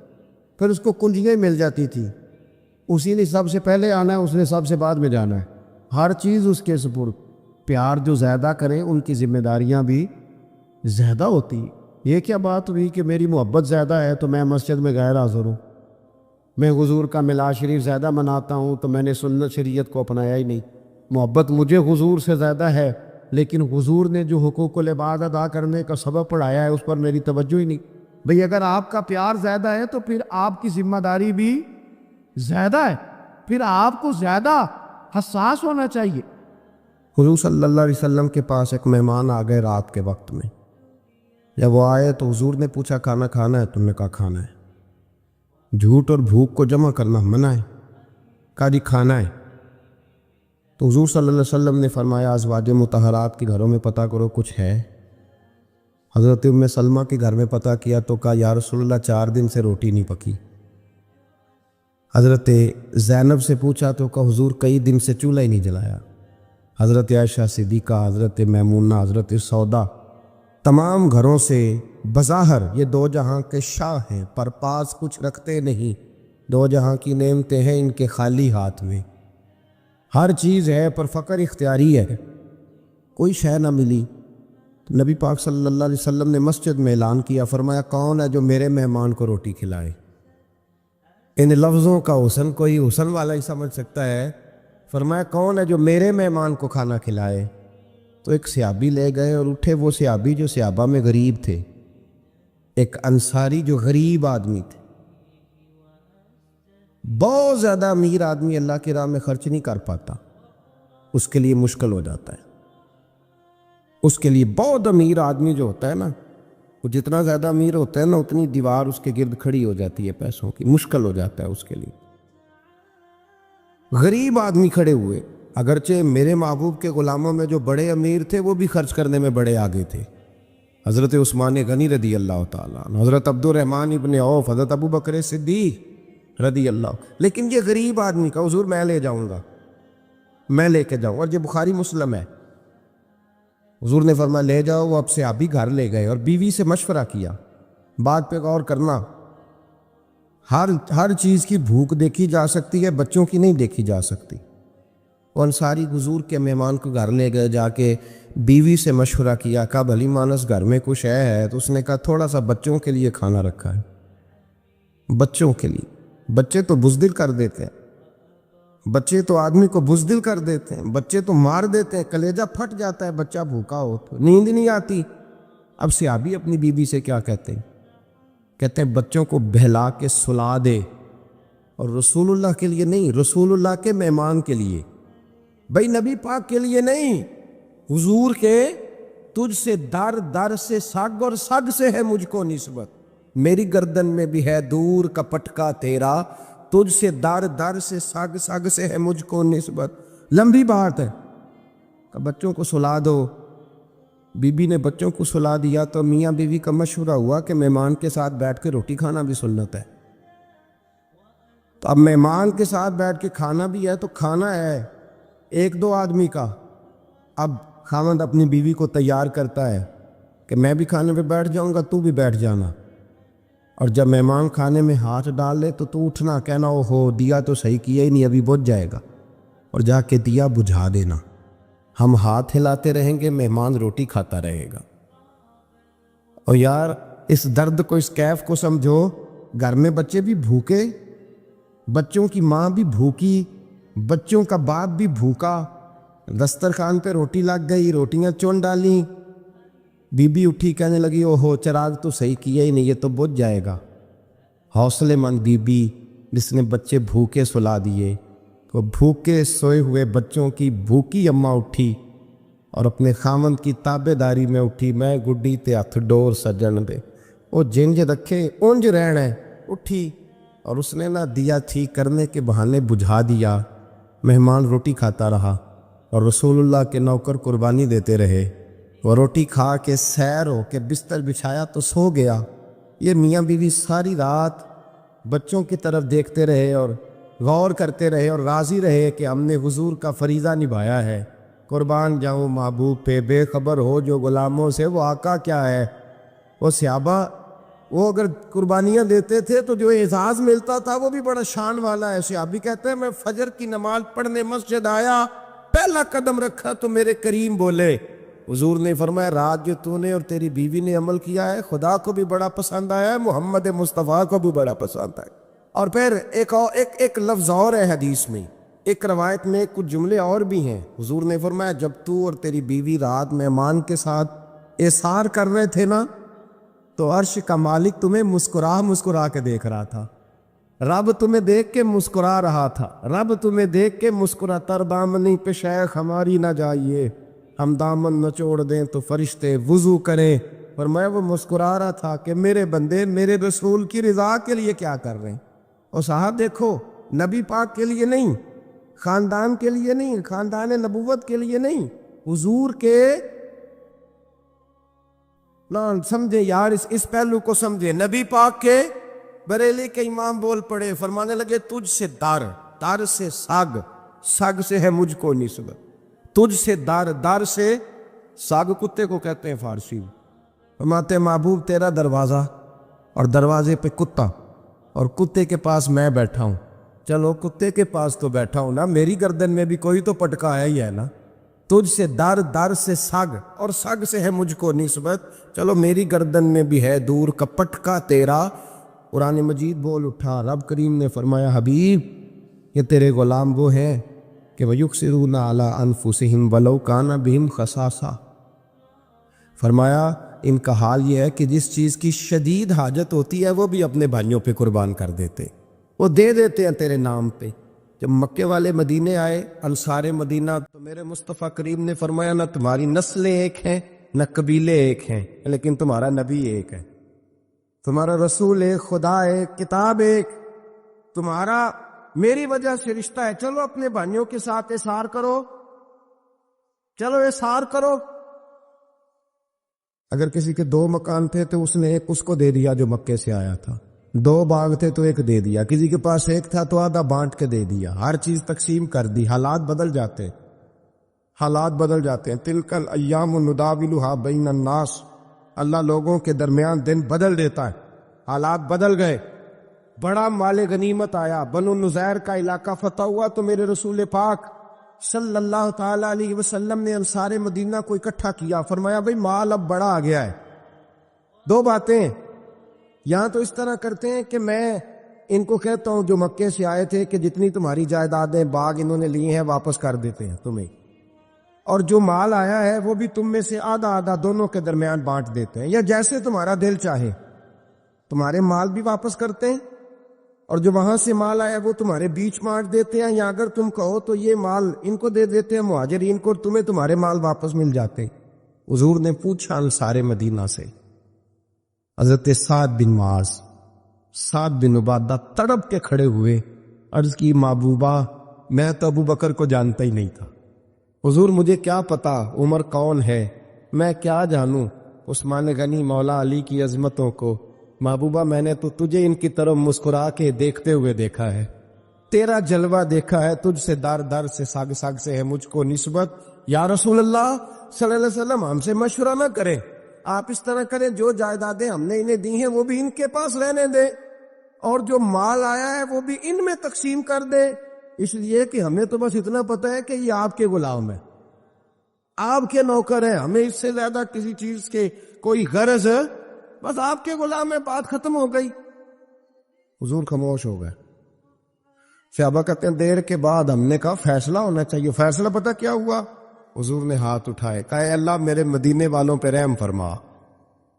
پھر اس کو کنجیاں مل جاتی تھی، اسی نے سب سے پہلے آنا ہے، اس نے سب سے بعد میں جانا ہے، ہر چیز اس کے سپرد۔ پیار جو زیادہ کریں ان کی ذمہ داریاں بھی زیادہ ہوتی۔ یہ کیا بات ہوئی کہ میری محبت زیادہ ہے تو میں مسجد میں غیر حاضر ہوں، میں حضور کا میلاد شریف زیادہ مناتا ہوں تو میں نے سنت شریعت کو اپنایا ہی نہیں۔ محبت مجھے حضور سے زیادہ ہے، لیکن حضور نے جو حقوق العباد ادا کرنے کا سبب پڑھایا ہے اس پر میری توجہ ہی نہیں۔ بھئی اگر آپ کا پیار زیادہ ہے تو پھر آپ کی ذمہ داری بھی زیادہ ہے، پھر آپ کو زیادہ حساس ہونا چاہیے۔ حضور صلی اللہ علیہ وسلم کے پاس ایک مہمان آ گئے رات کے وقت میں۔ جب وہ آئے تو حضور نے پوچھا کھانا کھانا ہے؟ تم نے کہا کھانا ہے۔ جھوٹ اور بھوک کو جمع کرنا منع ہے، کہا جی کھانا ہے۔ تو حضور صلی اللہ علیہ وسلم نے فرمایا ازواج مطہرات کے گھروں میں پتہ کرو کچھ ہے۔ حضرت ام سلمہ کے گھر میں پتہ کیا تو کہا یا رسول اللہ 4 دن سے روٹی نہیں پکی۔ حضرت زینب سے پوچھا تو کہا حضور کئی دن سے چولہا ہی نہیں جلایا۔ حضرت عائشہ صدیقہ، حضرت میمونہ، حضرت سودا، تمام گھروں سے بظاہر یہ 2 جہاں کے شاہ ہیں، پر پاس کچھ رکھتے نہیں، 2 جہاں کی نعمتیں ہیں ان کے خالی ہاتھ میں، ہر چیز ہے پر فقر اختیاری ہے، کوئی شے نہ ملی۔ تو نبی پاک صلی اللہ علیہ وسلم نے مسجد میں اعلان کیا، فرمایا کون ہے جو میرے مہمان کو روٹی کھلائے؟ ان لفظوں کا حسن کوئی حسن والا ہی سمجھ سکتا ہے۔ فرمایا کون ہے جو میرے مہمان کو کھانا کھلائے؟ تو ایک صحابی لے گئے اور اٹھے، وہ صحابی جو صحابہ میں غریب تھے، ایک انصاری جو غریب آدمی تھے۔ بہت زیادہ امیر آدمی اللہ کی راہ میں خرچ نہیں کر پاتا، اس کے لیے مشکل ہو جاتا ہے۔ اس کے لیے بہت امیر آدمی جو ہوتا ہے نا، وہ جتنا زیادہ امیر ہوتا ہے نا اتنی دیوار اس کے گرد کھڑی ہو جاتی ہے پیسوں کی، مشکل ہو جاتا ہے اس کے لیے۔ غریب آدمی کھڑے ہوئے، اگرچہ میرے محبوب کے غلاموں میں جو بڑے امیر تھے وہ بھی خرچ کرنے میں بڑے آگے تھے، حضرت عثمان غنی رضی اللہ تعالیٰ عنہ، حضرت عبد الرحمن ابن عوف، حضرت ابو بکر صدیق رضی اللہ۔ لیکن یہ غریب آدمی کا حضور میں لے جاؤں گا، میں لے کے جاؤں، اور یہ بخاری مسلم ہے۔ حضور نے فرمایا لے جاؤ۔ وہ اب سے آپ ہی گھر لے گئے اور بیوی سے مشورہ کیا، بات پہ غور کرنا، ہر چیز کی بھوک دیکھی جا سکتی ہے، بچوں کی نہیں دیکھی جا سکتی۔ وہ انصاری حضور کے مہمان کو گھر لے گئے، جا کے بیوی سے مشورہ کیا، کہا بھلی مانس گھر میں کچھ ہے تو اس نے کہا تھوڑا سا بچوں کے لیے کھانا رکھا ہے، بچوں کے لیے۔ بچے تو بزدل کر دیتے ہیں، بچے تو آدمی کو بزدل کر دیتے ہیں، بچے تو مار دیتے ہیں، کلیجہ پھٹ جاتا ہے بچہ بھوکا ہو تو، نیند نہیں آتی۔ اب صحابی اپنی بیوی سے کیا کہتے ہیں؟ کہتے ہیں بچوں کو بہلا کے سلا دے، اور رسول اللہ کے لیے نہیں، رسول اللہ کے مہمان کے لیے، بھائی نبی پاک کے لیے نہیں، حضور کے تجھ سے در در سے سگ اور سگ سے ہے مجھ کو نسبت، میری گردن میں بھی ہے دور کا پٹکا تیرا، تجھ سے در در سے سگ سگ سے ہے مجھ کو نسبت۔ لمبی بات ہے کہ بچوں کو سلا دو۔ بی بی نے بچوں کو سلا دیا تو میاں بیوی کا مشورہ ہوا کہ مہمان کے ساتھ بیٹھ کے روٹی کھانا بھی سنت ہے۔ تو اب مہمان کے ساتھ بیٹھ کے کھانا بھی ہے تو کھانا ہے ایک دو آدمی کا۔ اب خاوند اپنی بیوی کو تیار کرتا ہے کہ میں بھی کھانے پہ بیٹھ جاؤں گا، تو بھی بیٹھ جانا، اور جب مہمان کھانے میں ہاتھ ڈال لے تو اٹھنا، کہنا او ہو دیا تو صحیح کیا ہی نہیں، ابھی بجھ جائے گا، اور جا کے دیا بجھا دینا۔ ہم ہاتھ ہلاتے رہیں گے، مہمان روٹی کھاتا رہے گا۔ اور یار اس درد کو، اس کیف کو سمجھو، گھر میں بچے بھی بھوکے، بچوں کی ماں بھی بھوکی، بچوں کا باپ بھی بھوکا، دسترخوان پہ روٹی لگ گئی، روٹیاں چون ڈالیں، بی بی اٹھی کہنے لگی او ہو چراغ تو صحیح کیا ہی نہیں، یہ تو بجھ جائے گا۔ حوصلے مند بی بی جس نے بچے بھوکے سلا دیے، وہ بھوکے سوئے ہوئے بچوں کی بھوکی اماں اٹھی اور اپنے خاوند کی تابع داری میں اٹھی، میں گڈی تے ہتھ ڈور سجن دے، وہ جنج رکھے اونج رہن ہے، اٹھی اور اس نے نہ دیا ٹھیک کرنے کے بہانے بجھا دیا۔ مہمان روٹی کھاتا رہا اور رسول اللہ کے نوکر قربانی دیتے رہے۔ وہ روٹی کھا کے سیر ہو کے بستر بچھایا تو سو گیا۔ یہ میاں بیوی ساری رات بچوں کی طرف دیکھتے رہے اور غور کرتے رہے اور راضی رہے کہ ہم نے حضور کا فریضہ نبھایا ہے۔ قربان جاؤں محبوب پہ، بے خبر ہو جو غلاموں سے وہ آقا کیا ہے۔ وہ صحابہ وہ اگر قربانیاں دیتے تھے تو جو اعزاز ملتا تھا وہ بھی بڑا شان والا ہے۔ صحابی کہتے ہیں میں فجر کی نماز پڑھنے مسجد آیا، پہلا قدم رکھا تو میرے کریم بولے، حضور نے فرمایا رات جو تو نے اور تیری بیوی نے عمل کیا ہے خدا کو بھی بڑا پسند آیا ہے، محمد مصطفیٰ کو بھی بڑا پسند آیا۔ اور پھر ایک لفظ اور ہے حدیث میں، ایک روایت میں کچھ جملے اور بھی ہیں۔ حضور نے فرمایا جب تو اور تیری بیوی رات مہمان کے ساتھ ایثار کر رہے تھے نا تو عرش کا مالک تمہیں مسکرا کے دیکھ رہا تھا، رب تمہیں دیکھ کے مسکرا رہا تھا، رب تمہیں دیکھ کے مسکرا، تر دامنی پہ شیخ ہماری نہ جائیے، ہم دامن نہ چھوڑ دیں تو فرشتے وضو کریں۔ اور میں وہ مسکرا رہا تھا کہ میرے بندے میرے رسول کی رضا کے لیے کیا کر رہے ہیں۔ اور صاحب دیکھو، نبی پاک کے لیے نہیں، خاندان کے لیے نہیں، خاندان نبوت کے لیے نہیں، حضور کے سمجھے یار، اس پہلو کو سمجھے۔ نبی پاک کے بریلی کے امام بول پڑے، فرمانے لگے تجھ سے در سے سگ، سگ سے ہے مجھ کو نسبت، تجھ سے در سے سگ کتے کو کہتے ہیں فارسی میں۔ فرماتے محبوب تیرا دروازہ اور دروازے پہ کتا، اور کتے کے پاس میں بیٹھا ہوں، چلو کتے کے پاس تو بیٹھا ہوں نا، میری گردن میں بھی کوئی تو پٹکا آیا ہی ہے نا، تجھ سے در سے سگ اور سگ سے ہے مجھ کو نسبت، چلو میری گردن میں بھی ہے دور کا پٹکا تیرا۔ قرآن مجید بول اٹھا، رب کریم نے فرمایا حبیب یہ تیرے غلام وہ ہیں کہ وَيُكْسِرُونَ عَلَىٰ أَنفُسِهِمْ وَلَوْ كَانَ بِهِمْ خَصَاصَةٌ، فرمایا ان کا حال یہ ہے کہ جس چیز کی شدید حاجت ہوتی ہے وہ بھی اپنے بھائیوں پہ قربان کر دیتے، وہ دے دیتے ہیں تیرے نام پہ۔ جب مکے والے مدینے آئے انصار مدینہ تو میرے مصطفیٰ کریم نے فرمایا نہ تمہاری نسلیں ایک ہیں نہ قبیلے ایک ہیں، لیکن تمہارا نبی ایک ہے، تمہارا رسول ایک، خدا ایک، کتاب ایک، تمہارا میری وجہ سے رشتہ ہے، چلو اپنے بھائیوں کے ساتھ احسار کرو، چلو احسار کرو۔ اگر کسی کے 2 مکان تھے تو اس نے ایک اس کو دے دیا جو مکے سے آیا تھا، 2 باغ تھے تو ایک دے دیا، کسی کے پاس ایک تھا تو آدھا بانٹ کے دے دیا، ہر چیز تقسیم کر دی۔ حالات بدل جاتے ہیں، حالات بدل جاتے ہیں۔ تلک الایام نداولها بین الناس، اللہ لوگوں کے درمیان دن بدل دیتا ہے، حالات بدل گئے، بڑا مال غنیمت آیا، بنو نذیر کا علاقہ فتح ہوا تو میرے رسول پاک صلی اللہ تعالی علیہ وسلم نے انصار مدینہ کو اکٹھا کیا، فرمایا بھئی مال اب بڑا آ گیا ہے، دو باتیں، یہاں تو اس طرح کرتے ہیں کہ میں ان کو کہتا ہوں جو مکے سے آئے تھے کہ جتنی تمہاری جائیدادیں باغ انہوں نے لیے ہیں واپس کر دیتے ہیں تمہیں، اور جو مال آیا ہے وہ بھی تم میں سے آدھا آدھا دونوں کے درمیان بانٹ دیتے ہیں، یا جیسے تمہارا دل چاہے، تمہارے مال بھی واپس کرتے ہیں اور جو وہاں سے مال آیا وہ تمہارے بیچ بانٹ دیتے ہیں، یا اگر تم کہو تو یہ مال ان کو دے دیتے ہیں مہاجرین کو، تمہیں تمہارے مال واپس مل جاتے۔ حضور نے پوچھا انصار مدینہ سے، حضرت سعد بن معاذ، سعد بن عبادہ تڑپ کے کھڑے ہوئے، عرض کی محبوبہ میں تو ابو بکر کو جانتا ہی نہیں تھا، حضور مجھے کیا پتا عمر کون ہے، میں کیا جانوں عثمان غنی مولا علی کی عظمتوں کو، محبوبہ میں نے تو تجھے ان کی طرف مسکرا کے دیکھتے ہوئے دیکھا ہے، تیرا جلوہ دیکھا ہے، تجھ سے در در سے ساگ ساگ سے ہے مجھ کو نسبت، یا رسول اللہ صلی اللہ علیہ وسلم ہم سے مشورہ نہ کریں، آپ اس طرح کریں جو جائیدادیں ہم نے انہیں دی ہیں وہ بھی ان کے پاس رہنے دیں، اور جو مال آیا ہے وہ بھی ان میں تقسیم کر دیں، اس لیے کہ ہمیں تو بس اتنا پتہ ہے کہ یہ آپ کے غلام ہیں، آپ کے نوکر ہیں، ہمیں اس سے زیادہ کسی چیز کے کوئی غرض ہے، بس آپ کے غلام ہے، بات ختم ہو گئی۔ حضور خاموش ہو گئے۔ صحابہ کہتے ہیں دیر کے بعد ہم نے کہا فیصلہ ہونا چاہیے، فیصلہ پتہ کیا ہوا؟ حضور نے ہاتھ اٹھائے، کہا اے اللہ میرے مدینے والوں پہ رحم فرما،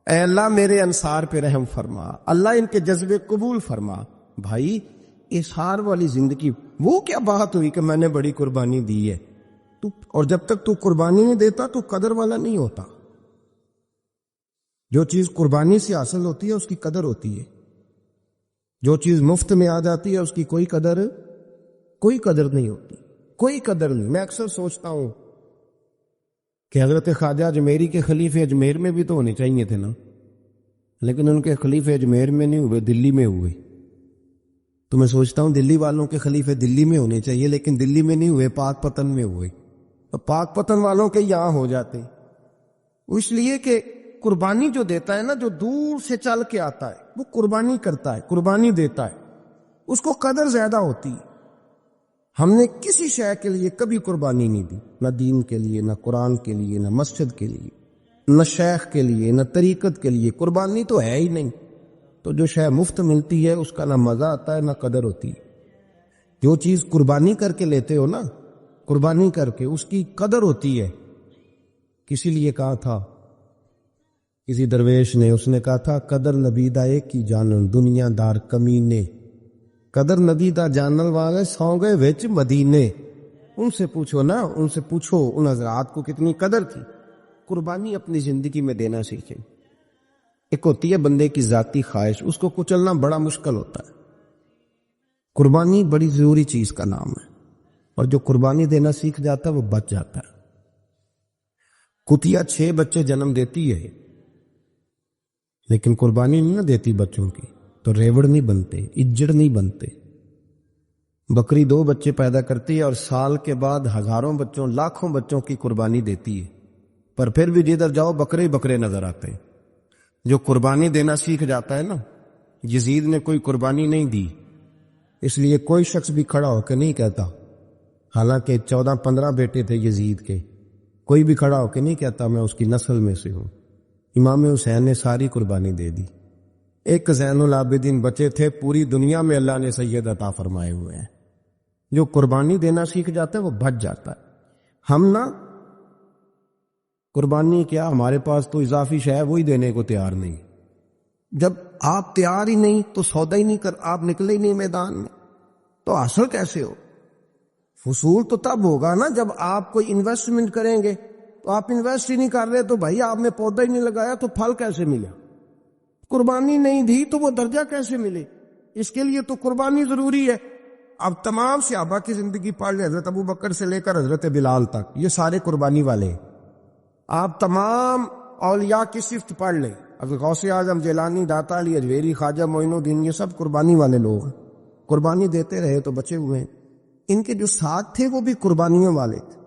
اے اللہ میرے انصار پہ رحم فرما، اللہ ان کے جذبے قبول فرما۔ بھائی اظہار والی زندگی وہ کیا بات ہوئی کہ میں نے بڑی قربانی دی ہے، اور جب تک تو قربانی نہیں دیتا تو قدر والا نہیں ہوتا۔ جو چیز قربانی سے حاصل ہوتی ہے اس کی قدر ہوتی ہے، جو چیز مفت میں آ جاتی ہے اس کی کوئی قدر نہیں ہوتی، کوئی قدر نہیں۔ میں اکثر سوچتا ہوں کہ حضرت خواجہ اجمیری کے خلیفے اجمیر میں بھی تو ہونے چاہیے تھے نا، لیکن ان کے خلیفے اجمیر میں نہیں ہوئے، دلی میں ہوئے۔ تو میں سوچتا ہوں دلی والوں کے خلیفے دلی میں ہونے چاہیے، لیکن دلی میں نہیں ہوئے، پاک پتن میں ہوئے، تو پاک پتن والوں کے یہاں ہو جاتے، اس لیے کہ قربانی جو دیتا ہے نا، جو دور سے چل کے آتا ہے وہ قربانی کرتا ہے، قربانی دیتا ہے، اس کو قدر زیادہ ہوتی ہے۔ ہم نے کسی شے کے لیے کبھی قربانی نہیں دی، نہ دین کے لیے، نہ قرآن کے لیے، نہ مسجد کے لیے، نہ شیخ کے لیے، نہ طریقت کے لیے، قربانی تو ہے ہی نہیں۔ تو جو شے مفت ملتی ہے اس کا نہ مزہ آتا ہے نہ قدر ہوتی ہے۔ جو چیز قربانی کر کے لیتے ہو نا، قربانی کر کے، اس کی قدر ہوتی ہے۔ کسی لیے کہا تھا کسی درویش نے، اس نے کہا تھا قدر نبی دا ایک کی جانن دنیا دار کمینے، قدر نبی دا جانن والے سو گئے وچ مدینے۔ ان سے پوچھو نا، ان سے پوچھو ان حضرات کو کتنی قدر تھی۔ قربانی اپنی زندگی میں دینا سیکھیں۔ ایک ہوتی ہے بندے کی ذاتی خواہش، اس کو کچلنا بڑا مشکل ہوتا ہے۔ قربانی بڑی ضروری چیز کا نام ہے، اور جو قربانی دینا سیکھ جاتا ہے وہ بچ جاتا ہے۔ کتیا 6 بچے جنم دیتی ہے لیکن قربانی نہیں نہ دیتی بچوں کی، تو ریوڑ نہیں بنتے، اجڑ نہیں بنتے۔ بکری 2 بچے پیدا کرتی ہے اور سال کے بعد ہزاروں بچوں، لاکھوں بچوں کی قربانی دیتی ہے، پر پھر بھی جدھر جاؤ بکرے ہی بکرے نظر آتے ہیں۔ جو قربانی دینا سیکھ جاتا ہے نا، یزید نے کوئی قربانی نہیں دی، اس لیے کوئی شخص بھی کھڑا ہو کے نہیں کہتا، حالانکہ 14-15 بیٹے تھے یزید کے، کوئی بھی کھڑا ہو کے نہیں کہتا میں اس کی نسل میں سے ہوں۔ امام حسین نے ساری قربانی دے دی۔ ایک زین العابدین بچے تھے، پوری دنیا میں اللہ نے سید عطا فرمائے ہوئے ہیں۔ جو قربانی دینا سیکھ جاتا ہے وہ بچ جاتا ہے۔ ہم نا قربانی کیا، ہمارے پاس تو اضافی شے ہے وہی دینے کو تیار نہیں۔ جب آپ تیار ہی نہیں تو سودا ہی نہیں کر، آپ نکلے ہی نہیں میدان میں، تو حاصل کیسے ہو؟ حصول تو تب ہوگا نا جب آپ کوئی انویسٹمنٹ کریں گے، تو آپ انویسٹ ہی نہیں کر رہے تو بھائی آپ نے پودا ہی نہیں لگایا تو پھل کیسے ملا؟ قربانی نہیں دی تو وہ درجہ کیسے ملے؟ اس کے لیے تو قربانی ضروری ہے۔ اب تمام صحابہ کی زندگی پڑھ لیں، حضرت ابو بکر سے لے کر حضرت بلال تک، یہ سارے قربانی والے ہیں۔ آپ تمام اولیاء کی صفت پڑھ لیں، حضرت غوث اعظم، جیلانی، داتا علی اجویری، خواجہ معین الدین، یہ سب قربانی والے لوگ ہیں، قربانی دیتے رہے تو بچے ہوئے ہیں۔ ان کے جو ساتھ تھے وہ بھی قربانیوں والے تھے۔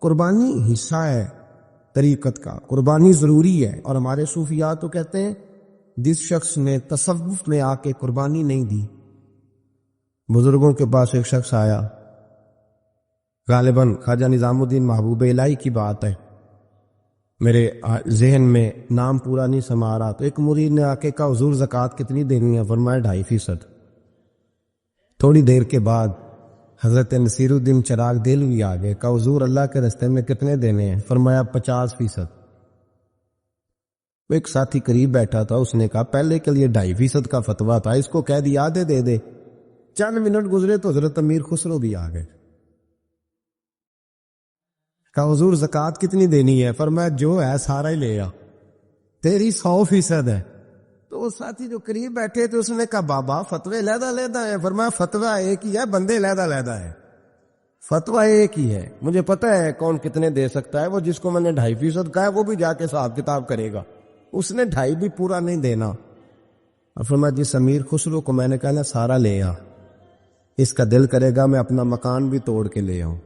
قربانی حصہ ہے طریقت کا، قربانی ضروری ہے، اور ہمارے صوفیاء تو کہتے ہیں جس شخص نے تصوف میں آ کے قربانی نہیں دی، بزرگوں کے پاس ایک شخص آیا، غالباً خواجہ نظام الدین محبوب الہی کی بات ہے، میرے ذہن میں نام پورا نہیں سما رہا، تو ایک مرید نے آ کے کہا حضور زکوٰۃ کتنی دینی ہے؟ فرمایا 2.5%۔ تھوڑی دیر کے بعد حضرت نصیر الدین چراغ دہلوی آ گئے، کہا حضور اللہ کے راستے میں کتنے دینے ہیں؟ فرمایا 50%۔ ایک ساتھی قریب بیٹھا تھا، اس نے کہا پہلے کے لیے 2.5% کا فتویٰ تھا، اس کو کہہ دیا آدھے دے دے۔ چند منٹ گزرے تو حضرت امیر خسرو بھی آ گئے، کہا حضور زکوٰۃ کتنی دینی ہے؟ فرمایا جو ہے سارا ہی لے آ، تیری 100% ہے۔ تو وہ ساتھی جو قریب بیٹھے تھے اس نے کہا بابا فتوے علیحدہ علیحدہ ہیں۔ فرمایا فتویٰ ایک ہی ہے، بندے علیحدہ علیحدہ ہے، فتویٰ ایک ہی ہے، مجھے پتہ ہے کون کتنے دے سکتا ہے، وہ جس کو میں نے 2.5% کہا ہے وہ بھی جا کے حساب کتاب کرے گا، اس نے 2.5 بھی پورا نہیں دینا۔ اور فرمایا جس امیر خسرو کو میں نے کہا نا سارا لے آ، اس کا دل کرے گا میں اپنا مکان بھی توڑ کے لے آؤں۔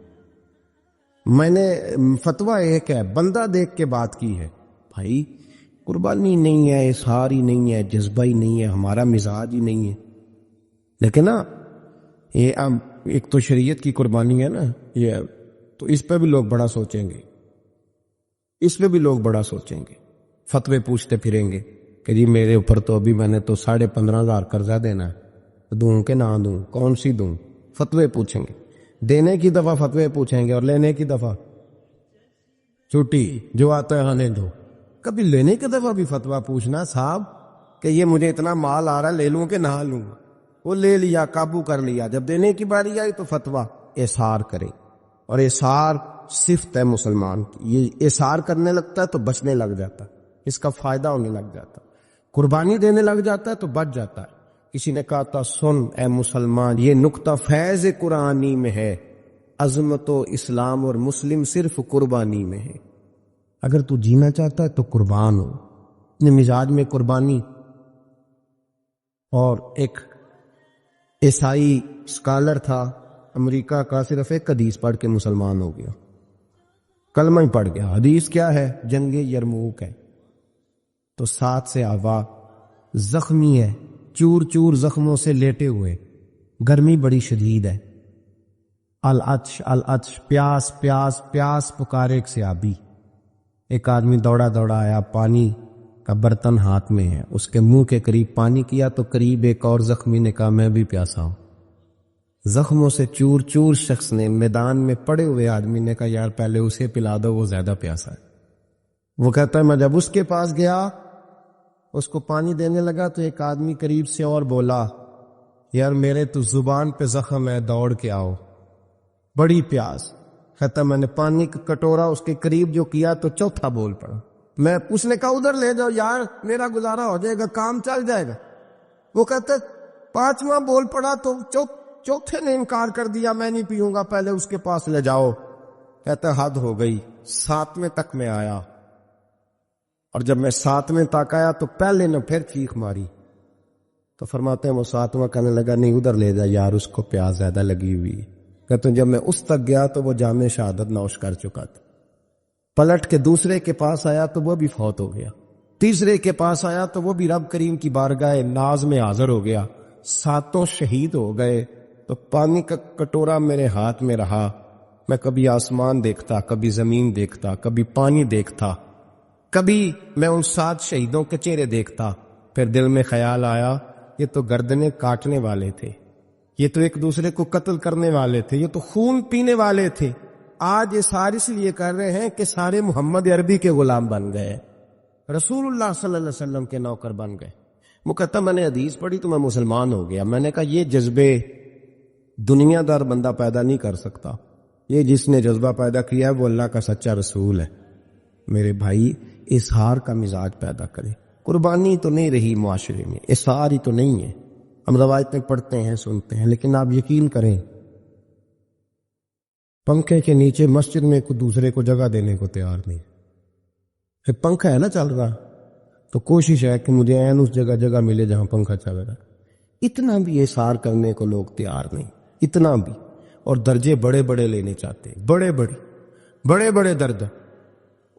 میں نے فتویٰ ایک ہے، بندہ دیکھ کے بات کی ہے۔ بھائی قربانی نہیں ہے، اظہار ہی نہیں ہے، جذبہ ہی نہیں ہے، ہمارا مزاج ہی نہیں ہے، لیکن نا یہ ایک تو شریعت کی قربانی ہے نا یہ، تو اس پہ بھی لوگ بڑا سوچیں گے، اس پہ بھی لوگ بڑا سوچیں گے، فتوے پوچھتے پھریں گے کہ جی میرے اوپر تو ابھی میں نے تو 15,500 قرضہ دینا ہے، دوں کہ نہ دوں، کون سی دوں؟ فتوے پوچھیں گے، دینے کی دفعہ فتوے پوچھیں گے اور لینے کی دفعہ چھٹی، جو آتا ہے آنے دو۔ کبھی لینے کی دفعہ بھی فتویٰ پوچھنا صاحب کہ یہ مجھے اتنا مال آ رہا ہے لے لوں کہ نہ لوں، وہ لے لیا، قابو کر لیا، جب دینے کی باری آئی تو فتویٰ احصار کرے، اور احصار صفت ہے مسلمان کی، یہ احصار کرنے لگتا ہے تو بچنے لگ جاتا ہے، اس کا فائدہ ہونے لگ جاتا ہے، قربانی دینے لگ جاتا ہے تو بچ جاتا ہے۔ کسی نے کہا تھا سن اے مسلمان، یہ نقطہ فیض قرآنی میں ہے، عظمت و اسلام اور مسلم صرف قربانی میں ہے۔ اگر تو جینا چاہتا ہے تو قربان ہو، اپنے مزاج میں قربانی۔ اور ایک عیسائی اسکالر تھا امریکہ کا، صرف ایک حدیث پڑھ کے مسلمان ہو گیا، کلمہ ہی پڑھ گیا۔ حدیث کیا ہے؟ جنگ یرموک ہے۔ تو 7 سے آوا زخمی ہے، چور چور زخموں سے لیٹے ہوئے، گرمی بڑی شدید ہے، العطش العطش، پیاس پیاس پیاس پکارے ایک صحابی۔ ایک آدمی دوڑا دوڑا آیا، پانی کا برتن ہاتھ میں ہے، اس کے منہ کے قریب پانی کیا تو قریب ایک اور زخمی نے کہا میں بھی پیاسا ہوں۔ زخموں سے چور چور شخص نے، میدان میں پڑے ہوئے آدمی نے کہا یار پہلے اسے پلا دو، وہ زیادہ پیاسا ہے۔ وہ کہتا ہے میں جب اس کے پاس گیا، اس کو پانی دینے لگا تو ایک آدمی قریب سے اور بولا یار میرے تو زبان پہ زخم ہے، دوڑ کے آؤ، بڑی پیاس۔ کہتا میں نے پانی کا کٹورا اس کے قریب جو کیا تو چوتھا بول پڑا، اس نے کہا ادھر لے جاؤ یار میرا گزارا ہو جائے گا، کام چل جائے گا۔ وہ کہتا 5واں بول پڑا تو چوتھے نے انکار کر دیا، میں نہیں پیوں گا، پہلے اس کے پاس لے جاؤ۔ کہتا حد ہو گئی، 7ویں تک میں آیا، اور جب میں 7ویں تک آیا تو پہلے نے پھر چیخ ماری، تو فرماتے ہیں وہ 7واں کہنے لگا نہیں ادھر لے جا یار، اس کو پیاس زیادہ لگی ہوئی۔ کہتے ہیں جب میں اس تک گیا تو وہ جام شہادت نوش کر چکا تھا۔ پلٹ کے دوسرے کے پاس آیا تو وہ بھی فوت ہو گیا، تیسرے کے پاس آیا تو وہ بھی رب کریم کی بارگاہ ناز میں حاضر ہو گیا، 7 شہید ہو گئے۔ تو پانی کا کٹورا میرے ہاتھ میں رہا، میں کبھی آسمان دیکھتا، کبھی زمین دیکھتا، کبھی پانی دیکھتا، کبھی میں ان 7 شہیدوں کے چہرے دیکھتا، پھر دل میں خیال آیا یہ تو گردنیں کاٹنے والے تھے، یہ تو ایک دوسرے کو قتل کرنے والے تھے، یہ تو خون پینے والے تھے، آج یہ سارے اس لیے کر رہے ہیں کہ سارے محمد عربی کے غلام بن گئے، رسول اللہ صلی اللہ علیہ وسلم کے نوکر بن گئے۔ وہ کہتا میں نے حدیث پڑھی تو میں مسلمان ہو گیا۔ میں نے کہا یہ جذبے دنیا دار بندہ پیدا نہیں کر سکتا، یہ جس نے جذبہ پیدا کیا ہے وہ اللہ کا سچا رسول ہے۔ میرے بھائی اظہار کا مزاج پیدا کرے، قربانی تو نہیں رہی معاشرے میں، اظہار ہی تو نہیں ہے، ہم روایتیں پڑھتے ہیں سنتے ہیں، لیکن آپ یقین کریں پنکھے کے نیچے مسجد میں کوئی دوسرے کو جگہ دینے کو تیار نہیں۔ پنکھا ہے نا چل رہا تو کوشش ہے کہ مجھے عین اس جگہ ملے جہاں پنکھا چل رہا، اتنا بھی اظہار کرنے کو لوگ تیار نہیں، اتنا بھی، اور درجے بڑے بڑے لینے چاہتے ہیں، بڑے بڑے درجے۔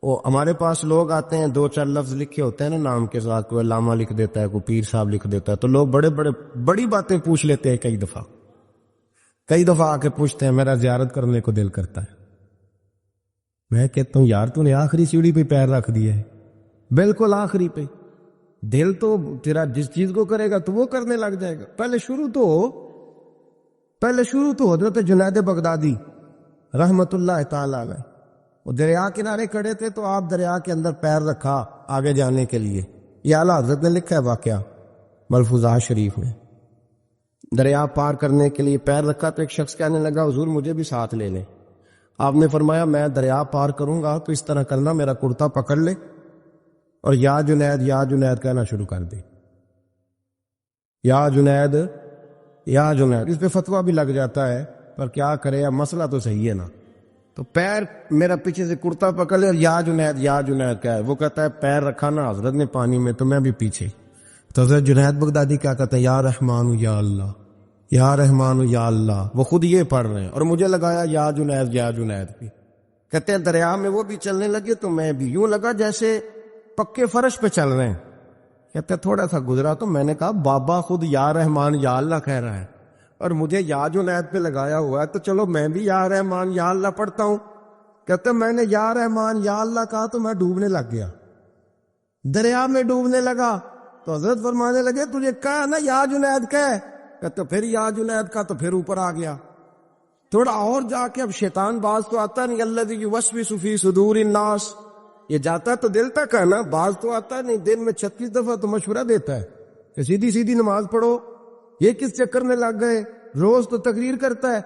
وہ ہمارے پاس لوگ آتے ہیں 2-4 لفظ لکھے ہوتے ہیں نا نام کے ساتھ، کوئی علامہ لکھ دیتا ہے، کوئی پیر صاحب لکھ دیتا ہے، تو لوگ بڑی باتیں پوچھ لیتے ہیں کئی دفعہ کئی دفعہ آ کے پوچھتے ہیں میرا زیارت کرنے کو دل کرتا ہے. میں کہتا ہوں یار تو نے آخری سیڑھی پہ پیر رکھ دیا ہے, بالکل آخری پہ. دل تو تیرا جس چیز کو کرے گا تو وہ کرنے لگ جائے گا. پہلے شروع تو حضرت جنید بغدادی رحمت اللہ تعالی علیہ, وہ دریا کنارے کھڑے تھے تو آپ دریا کے اندر پیر رکھا آگے جانے کے لیے. یہ اعلیٰ حضرت نے لکھا ہے واقعہ ملفوظات شریف میں. دریا پار کرنے کے لیے پیر رکھا تو ایک شخص کہنے لگا حضور مجھے بھی ساتھ لے لیں. آپ نے فرمایا میں دریا پار کروں گا تو اس طرح کرنا, میرا کرتا پکڑ لے اور یا جنید کہنا شروع کر دے. یا جنید. اس پہ فتویٰ بھی لگ جاتا ہے پر کیا کرے, اب مسئلہ تو صحیح ہے نا. تو پیر میرا پیچھے سے کرتا پکڑ لے اور یا جنید کیا ہے. وہ کہتا ہے پیر رکھا نا حضرت نے پانی میں تو میں بھی پیچھے. تو حضرت جنید بغدادی کیا کہتا ہے یا رحمان یا اللہ, یا رحمان یا اللہ. وہ خود یہ پڑھ رہے ہیں اور مجھے لگایا یا جنید بھی. کہتے ہیں دریا میں وہ بھی چلنے لگے تو میں بھی, یوں لگا جیسے پکے فرش پہ چل رہے ہیں. کہتے ہیں تھوڑا سا گزرا تو میں نے کہا بابا خود یا رحمان یا اللہ کہہ رہا ہے اور مجھے یا جنید پہ لگایا ہوا ہے, تو چلو میں بھی یا رحمان یا اللہ پڑھتا ہوں. کہتے ہیں میں نے یا رحمان یا اللہ کہا تو میں ڈوبنے لگ گیا, دریا میں ڈوبنے لگا. تو حضرت فرمانے لگے تجھے کہا نا یا جنید کہہ. کہتے پھر یا جنید کا تو پھر اوپر آ گیا. تھوڑا اور جا کے اب شیطان باز تو آتا نہیں, الذی یوسوس فی صدور الناس, یہ جاتا تو دل تک ہے نا, باز تو آتا نہیں. دن میں 36 دفعہ تو مشورہ دیتا ہے کہ سیدھی نماز پڑھو, یہ کس چکر میں لگ گئے, روز تو تقریر کرتا ہے.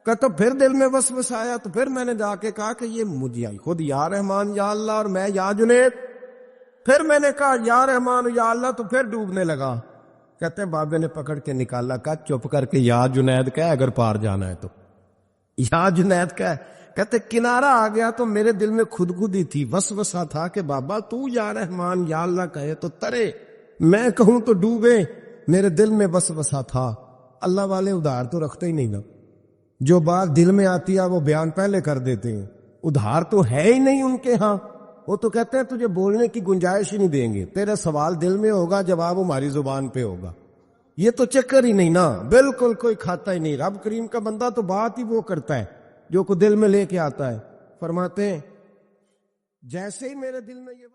کہتا پھر دل میں وسوس آیا تو پھر میں نے جا کے کہا کہ یہ مجھے خود یا رحمان یا اللہ اور میں یا جنید. پھر میں نے کہا یا رحمان یا اللہ تو پھر ڈوبنے لگا. کہتے ہیں بابے نے پکڑ کے نکالا, کہا چپ کر کے یا جنید کہہ اگر پار جانا ہے تو یا جنید کہہ. کہتے کنارہ آ گیا تو میرے دل میں خود ہی تھی, وسوسہ تھا کہ بابا تو یا رحمان یا اللہ کہے تو ترے, میں کہوں تو ڈوبے. میرے دل میں وسوسہ تھا. اللہ والے ادھار تو رکھتے ہی نہیں نا, جو بات دل میں آتی ہے وہ بیان پہلے کر دیتے ہیں. ادھار تو ہے ہی نہیں ان کے ہاں. وہ تو کہتے ہیں تجھے بولنے کی گنجائش ہی نہیں دیں گے, تیرا سوال دل میں ہوگا جواب ہماری زبان پہ ہوگا. یہ تو چکر ہی نہیں نا, بالکل کوئی کھاتا ہی نہیں. رب کریم کا بندہ تو بات ہی وہ کرتا ہے جو کو دل میں لے کے آتا ہے. فرماتے ہیں جیسے ہی میرے دل میں یہ